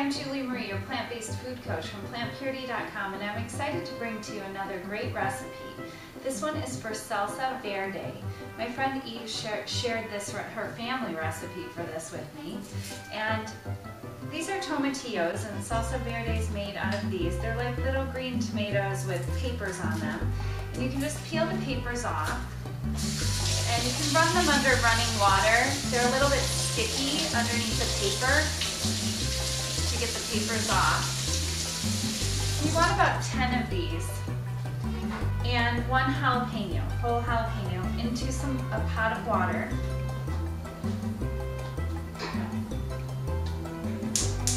I'm Julie Marie, your plant-based food coach from plantpurity.com, and I'm excited to bring to you another great recipe. This one is for Salsa Verde. My friend Eve shared her family recipe for this with me. And these are tomatillos, and Salsa Verde is made out of these. They're like little green tomatoes with papers on them. And you can just peel the papers off. And you can run them under running water. They're a little bit sticky underneath the paper to get the papers off. We want about 10 of these. And one jalapeno, whole jalapeno, into a pot of water.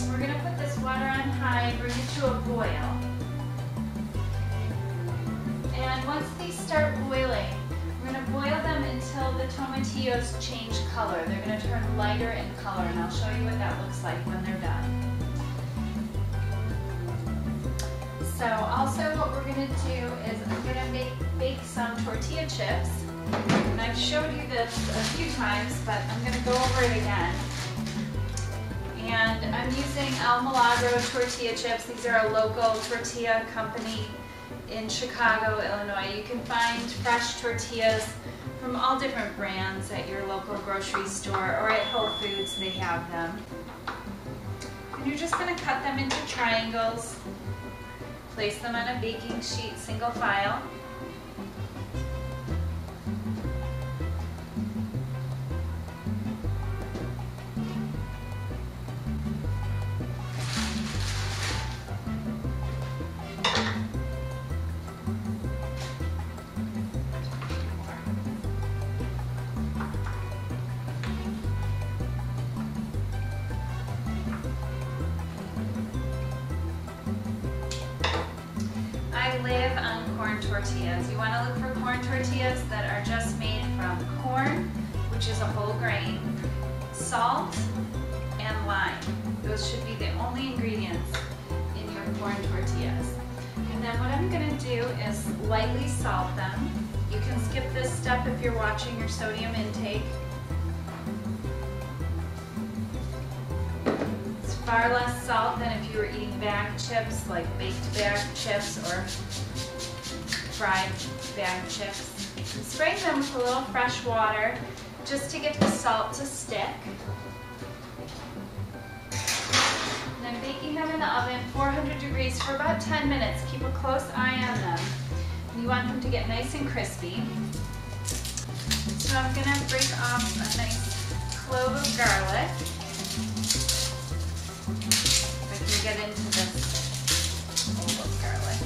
We're going to put this water on high, bring it to a boil. And once these start boiling, we're going to boil them until the tomatillos change color. They're going to turn lighter in color, and I'll show you what that looks like when they're done. So also what we're going to do is I'm going to bake some tortilla chips. And I've showed you this a few times, but I'm going to go over it again. And I'm using El Milagro tortilla chips. These are a local tortilla company in Chicago, Illinois. You can find fresh tortillas from all different brands at your local grocery store or at Whole Foods. They have them. And you're just going to cut them into triangles. Place them on a baking sheet, single file. I live on corn tortillas. You want to look for corn tortillas that are just made from corn, which is a whole grain, salt, and lime. Those should be the only ingredients in your corn tortillas. And then what I'm going to do is lightly salt them. You can skip this step if you're watching your sodium intake. Far less salt than if you were eating bag chips, like baked bag chips or fried bag chips. And spray them with a little fresh water just to get the salt to stick. And I'm baking them in the oven, 400 degrees for about 10 minutes. Keep a close eye on them. And you want them to get nice and crispy. So I'm going to break off a nice clove of garlic. Get into this bowl of garlic.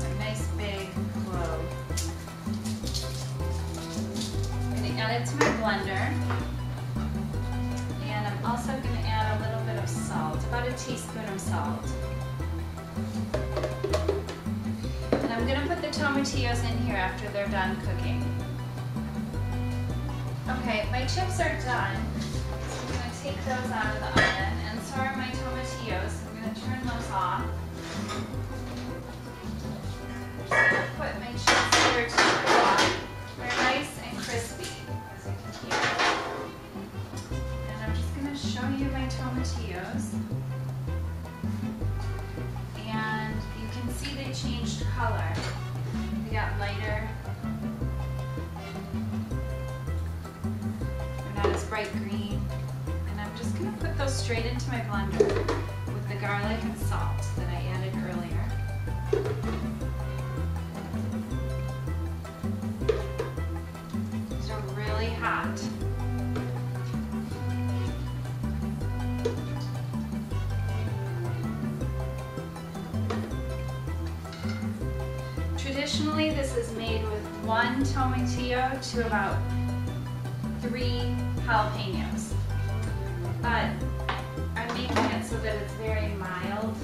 A nice big clove. I'm going to add it to my blender. And I'm also going to add a little bit of salt, about a teaspoon of salt. And I'm going to put the tomatillos in here after they're done cooking. Okay, my chips are done, so I'm going to take those out of the oven, and so are my tomatillos. I'm going to turn those off. I'm just going to put my chips here to cool off. They're nice and crispy, as you can hear. And I'm just going to show you my tomatillos. And you can see they changed color. They got lighter. It's bright green, and I'm just going to put those straight into my blender with the garlic and salt that I added earlier. These are really hot. Traditionally, this is made with 1 tomatillo to about 3 jalapenos, but I'm making it so that it's very mild,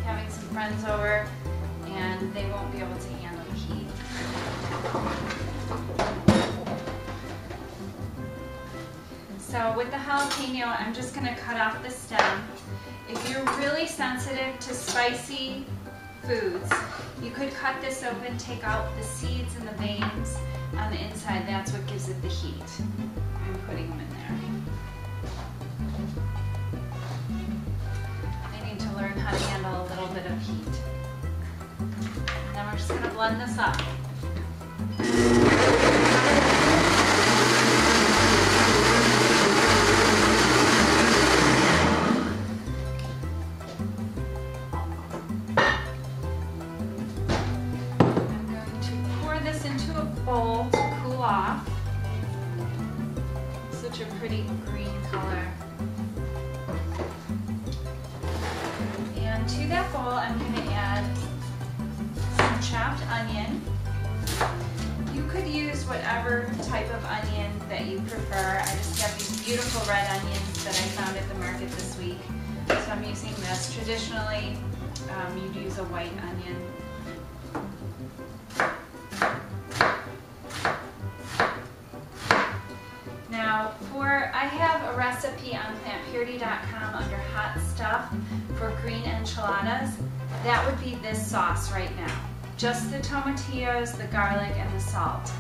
having some friends over, and they won't be able to handle the heat. So with the jalapeno, I'm just going to cut off the stem. If you're really sensitive to spicy foods. You could cut this open, take out the seeds and the veins on the inside. That's what gives it the heat. I'm putting them in there. They need to learn how to handle a little bit of heat. And then we're just going to blend this up. Bowl to cool off. Such a pretty green color. And to that bowl, I'm going to add some chopped onion. You could use whatever type of onion that you prefer. I just have these beautiful red onions that I found at the market this week, so I'm using this. Traditionally, you'd use a white onion. I have a recipe on plantpurity.com under hot stuff for green enchiladas. That would be this sauce right now. Just the tomatillos, the garlic, and the salt.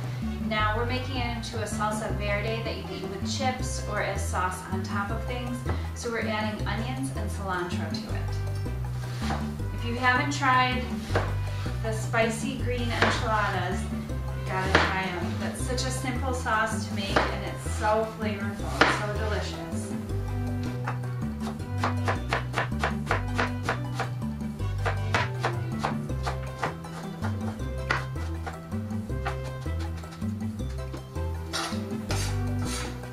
Now we're making it into a salsa verde that you can eat with chips or as sauce on top of things. So we're adding onions and cilantro to it. If you haven't tried the spicy green enchiladas, gotta try them. That's such a simple sauce to make, and it's so flavorful, so delicious.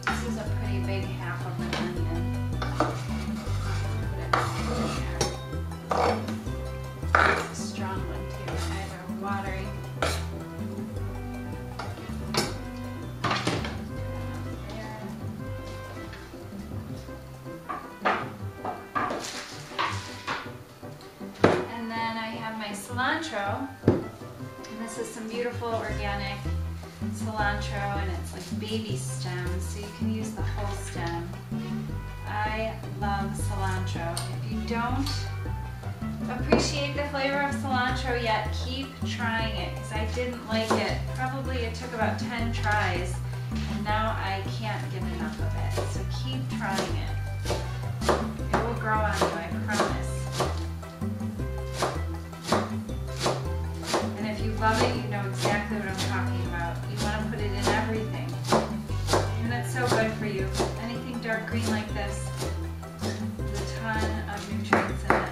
This is a pretty big half of an onion. Put it in there. It's a strong one too, either watery. Cilantro, and this is some beautiful organic cilantro, and it's like baby stems, so you can use the whole stem. I love cilantro. If you don't appreciate the flavor of cilantro yet, keep trying it, because I didn't like it. Probably it took about 10 tries, and now I can't get enough of it, so keep trying it. It will grow on you, I promise. Love it, you know exactly what I'm talking about. You want to put it in everything. And it's so good for you. Anything dark green like this, there's a ton of nutrients in it.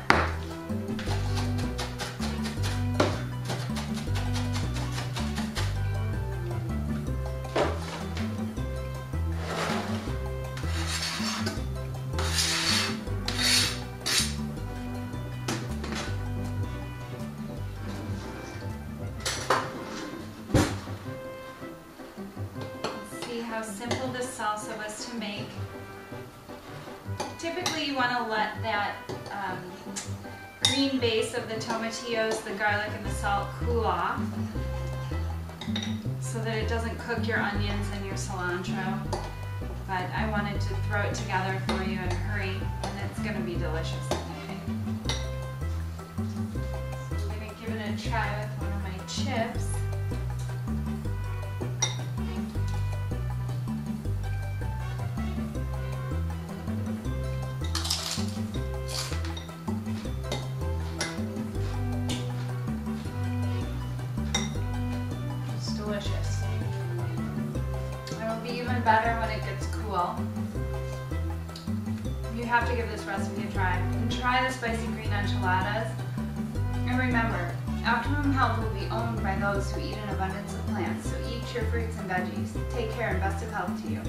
How simple this salsa was to make. Typically you want to let that green base of the tomatillos, the garlic, and the salt cool off so that it doesn't cook your onions and your cilantro. But I wanted to throw it together for you in a hurry, and it's going to be delicious. Okay? So I'm going to give it a try with one of my chips. Delicious. It will be even better when it gets cool. You have to give this recipe a try. And try the spicy green enchiladas. And remember, optimum health will be owned by those who eat an abundance of plants. So eat your fruits and veggies. Take care and best of health to you.